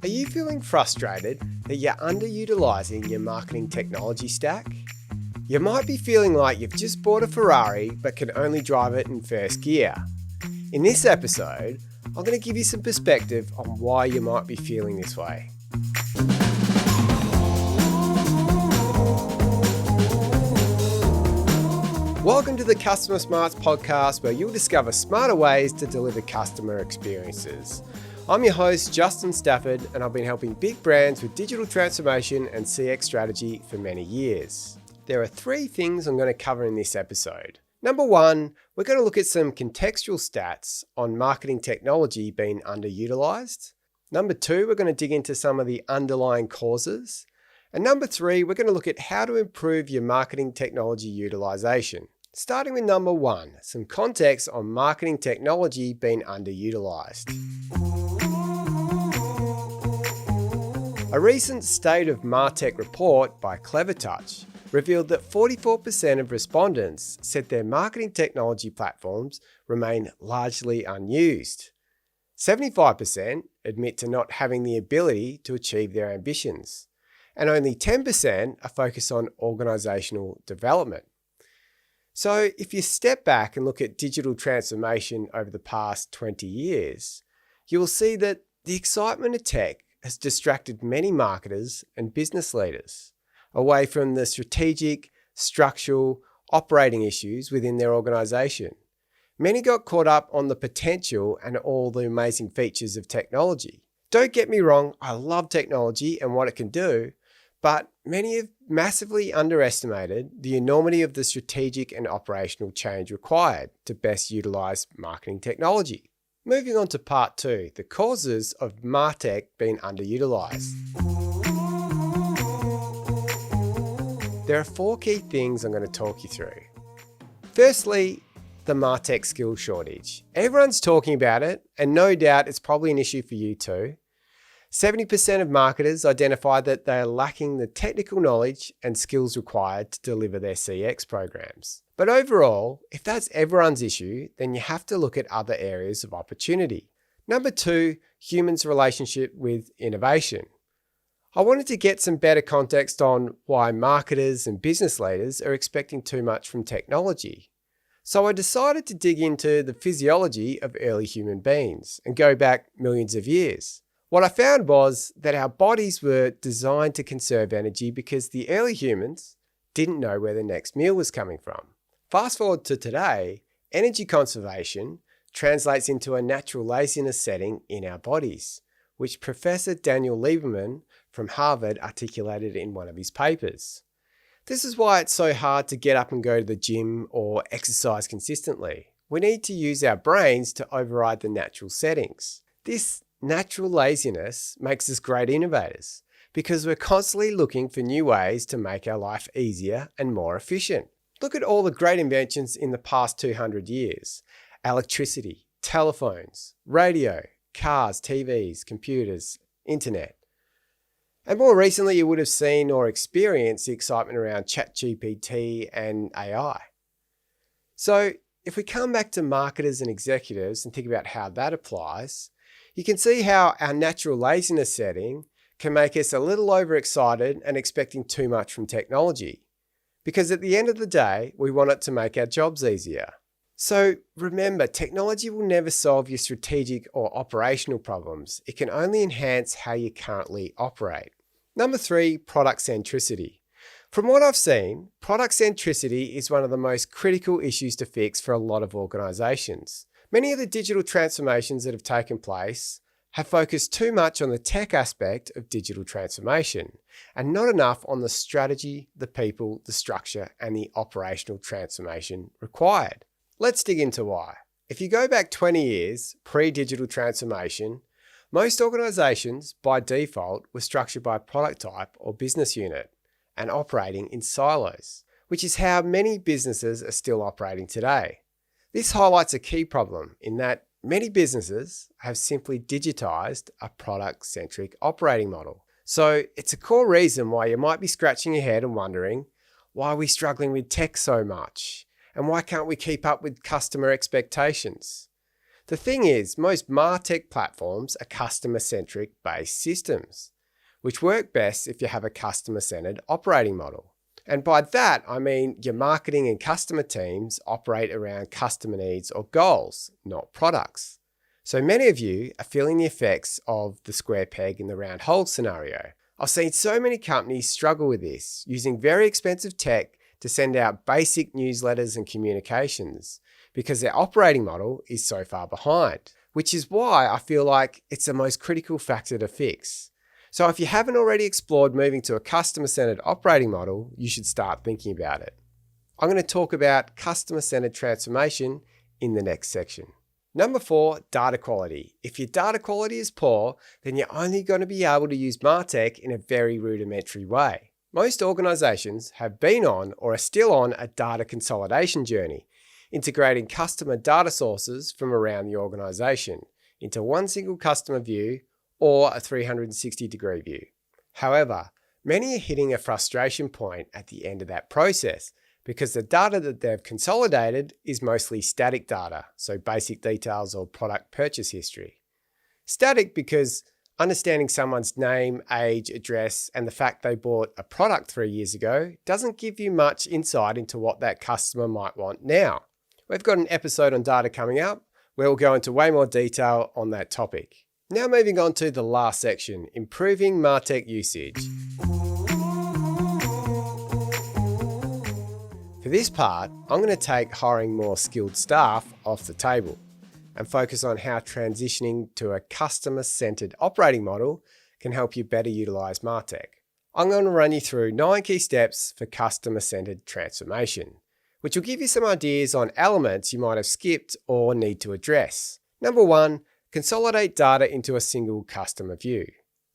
Are you feeling frustrated that you're underutilizing your marketing technology stack? You might be feeling like you've just bought a Ferrari but can only drive it in first gear. In this episode, I'm going to give you some perspective on why you might be feeling this way. Welcome to the Customer Smarts podcast, where you'll discover smarter ways to deliver customer experiences. I'm your host, Justin Stafford, and I've been helping big brands with digital transformation and CX strategy for many years. There are three things I'm going to cover in this episode. Number one, we're going to look at some contextual stats on marketing technology being underutilized. Number two, we're going to dig into some of the underlying causes. And number three, we're going to look at how to improve your marketing technology utilization. Starting with number one, some context on marketing technology being underutilized. A recent State of MarTech report by Clevertouch revealed that 44% of respondents said their marketing technology platforms remain largely unused. 75% admit to not having the ability to achieve their ambitions, and only 10% are focused on organizational development. So if you step back and look at digital transformation over the past 20 years, you will see that the excitement of tech has distracted many marketers and business leaders away from the strategic, structural, operating issues within their organization. Many got caught up on the potential and all the amazing features of technology. Don't get me wrong, I love technology and what it can do, but many have massively underestimated the enormity of the strategic and operational change required to best utilize marketing technology. Moving on to part two, the causes of MarTech being underutilized. There are four key things I'm going to talk you through. Firstly, the MarTech skill shortage. Everyone's talking about it, and no doubt it's probably an issue for you too. 70% of marketers identify that they are lacking the technical knowledge and skills required to deliver their CX programs. But overall, if that's everyone's issue, then you have to look at other areas of opportunity. Number two, humans' relationship with innovation. I wanted to get some better context on why marketers and business leaders are expecting too much from technology. So I decided to dig into the physiology of early human beings and go back millions of years. What I found was that our bodies were designed to conserve energy because the early humans didn't know where the next meal was coming from. Fast forward to today, energy conservation translates into a natural laziness setting in our bodies, which Professor Daniel Lieberman from Harvard articulated in one of his papers. This is why it's so hard to get up and go to the gym or exercise consistently. We need to use our brains to override the natural settings. This natural laziness makes us great innovators because we're constantly looking for new ways to make our life easier and more efficient. Look at all the great inventions in the past 200 years. Electricity, telephones, radio, cars, TVs, computers, internet. And more recently, you would have seen or experienced the excitement around ChatGPT and AI. So if we come back to marketers and executives and think about how that applies, you can see how our natural laziness setting can make us a little overexcited and expecting too much from technology. Because at the end of the day, we want it to make our jobs easier. So remember, technology will never solve your strategic or operational problems. It can only enhance how you currently operate. Number three, product centricity. From what I've seen, product centricity is one of the most critical issues to fix for a lot of organizations. Many of the digital transformations that have taken place have focused too much on the tech aspect of digital transformation and not enough on the strategy, the people, the structure, and the operational transformation required. Let's dig into why. If you go back 20 years pre-digital transformation, most organizations by default were structured by product type or business unit and operating in silos, which is how many businesses are still operating today. This highlights a key problem in that many businesses have simply digitized a product-centric operating model. So it's a core reason why you might be scratching your head and wondering, why are we struggling with tech so much? And why can't we keep up with customer expectations? The thing is, most MarTech platforms are customer-centric based systems, which work best if you have a customer-centered operating model. And by that, I mean your marketing and customer teams operate around customer needs or goals, not products. So many of you are feeling the effects of the square peg in the round hole scenario. I've seen so many companies struggle with this, using very expensive tech to send out basic newsletters and communications because their operating model is so far behind, which is why I feel like it's the most critical factor to fix. So if you haven't already explored moving to a customer-centered operating model, you should start thinking about it. I'm going to talk about customer-centered transformation in the next section. Number 4, data quality. If your data quality is poor, then you're only going to be able to use MarTech in a very rudimentary way. Most organizations have been on or are still on a data consolidation journey, integrating customer data sources from around the organization into one single customer view or a 360-degree view. However, many are hitting a frustration point at the end of that process because the data that they've consolidated is mostly static data, so basic details or product purchase history. Static because understanding someone's name, age, address, and the fact they bought a product 3 years ago doesn't give you much insight into what that customer might want now. We've got an episode on data coming up where we'll go into way more detail on that topic. Now moving on to the last section, improving MarTech usage. For this part, I'm going to take hiring more skilled staff off the table and focus on how transitioning to a customer-centered operating model can help you better utilize MarTech. I'm going to run you through 9 key steps for customer-centered transformation, which will give you some ideas on elements you might have skipped or need to address. Number 1, consolidate data into a single customer view.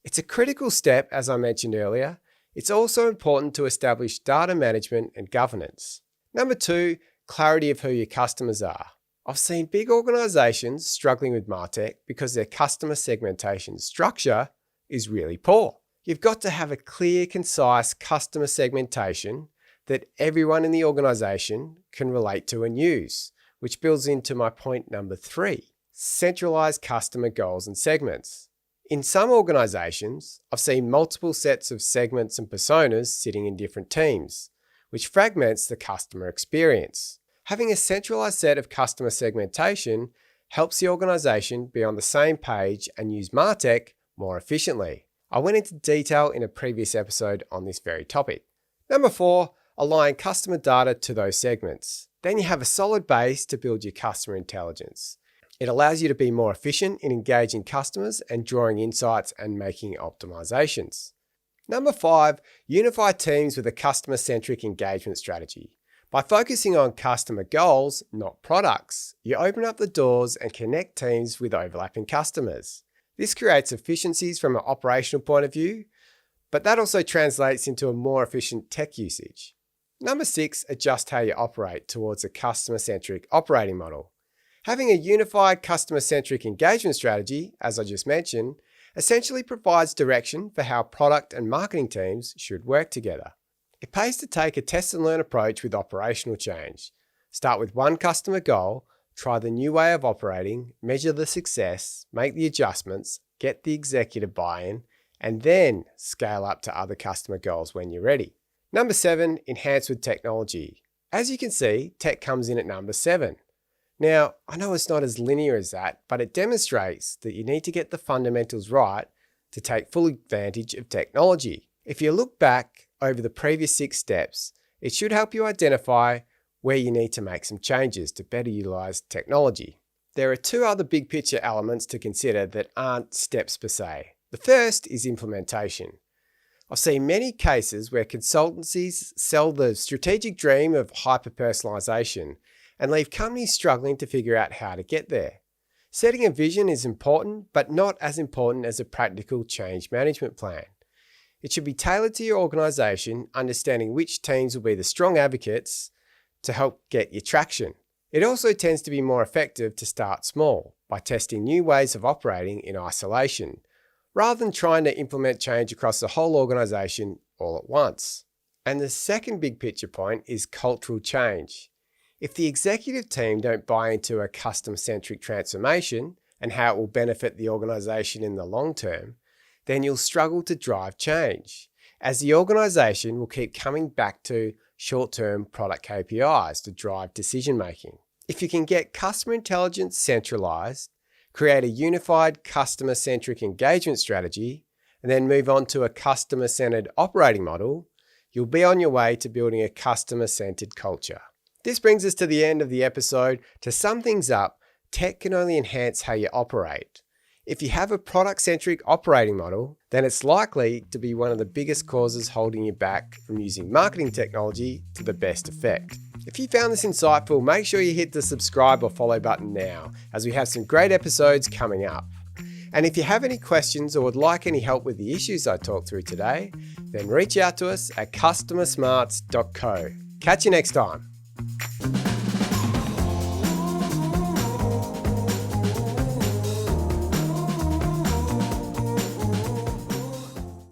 It's a critical step, as I mentioned earlier. It's also important to establish data management and governance. Number 2, clarity of who your customers are. I've seen big organizations struggling with MarTech because their customer segmentation structure is really poor. You've got to have a clear, concise customer segmentation that everyone in the organization can relate to and use, which builds into my point number 3. Centralize customer goals and segments. In some organizations, I've seen multiple sets of segments and personas sitting in different teams, which fragments the customer experience. Having a centralized set of customer segmentation helps the organization be on the same page and use MarTech more efficiently. I went into detail in a previous episode on this very topic. Number 4, align customer data to those segments. Then you have a solid base to build your customer intelligence. It allows you to be more efficient in engaging customers and drawing insights and making optimizations. Number 5, unify teams with a customer-centric engagement strategy. By focusing on customer goals, not products, you open up the doors and connect teams with overlapping customers. This creates efficiencies from an operational point of view, but that also translates into a more efficient tech usage. Number 6, adjust how you operate towards a customer-centric operating model. Having a unified customer-centric engagement strategy, as I just mentioned, essentially provides direction for how product and marketing teams should work together. It pays to take a test and learn approach with operational change. Start with one customer goal, try the new way of operating, measure the success, make the adjustments, get the executive buy-in, and then scale up to other customer goals when you're ready. Number 7, enhance with technology. As you can see, tech comes in at number 7. Now, I know it's not as linear as that, but it demonstrates that you need to get the fundamentals right to take full advantage of technology. If you look back over the previous 6 steps, it should help you identify where you need to make some changes to better utilize technology. There are 2 other big picture elements to consider that aren't steps per se. The first is implementation. I've seen many cases where consultancies sell the strategic dream of hyper-personalization and leave companies struggling to figure out how to get there. Setting a vision is important, but not as important as a practical change management plan. It should be tailored to your organization, understanding which teams will be the strong advocates to help get your traction. It also tends to be more effective to start small by testing new ways of operating in isolation, rather than trying to implement change across the whole organization all at once. And the second big picture point is cultural change. If the executive team don't buy into a customer-centric transformation and how it will benefit the organization in the long term, then you'll struggle to drive change, as the organization will keep coming back to short-term product KPIs to drive decision-making. If you can get customer intelligence centralized, create a unified customer-centric engagement strategy, and then move on to a customer-centered operating model, you'll be on your way to building a customer-centered culture. This brings us to the end of the episode. To sum things up, tech can only enhance how you operate. If you have a product-centric operating model, then it's likely to be one of the biggest causes holding you back from using marketing technology to the best effect. If you found this insightful, make sure you hit the subscribe or follow button now, as we have some great episodes coming up. And if you have any questions or would like any help with the issues I talked through today, then reach out to us at customersmarts.co. Catch you next time.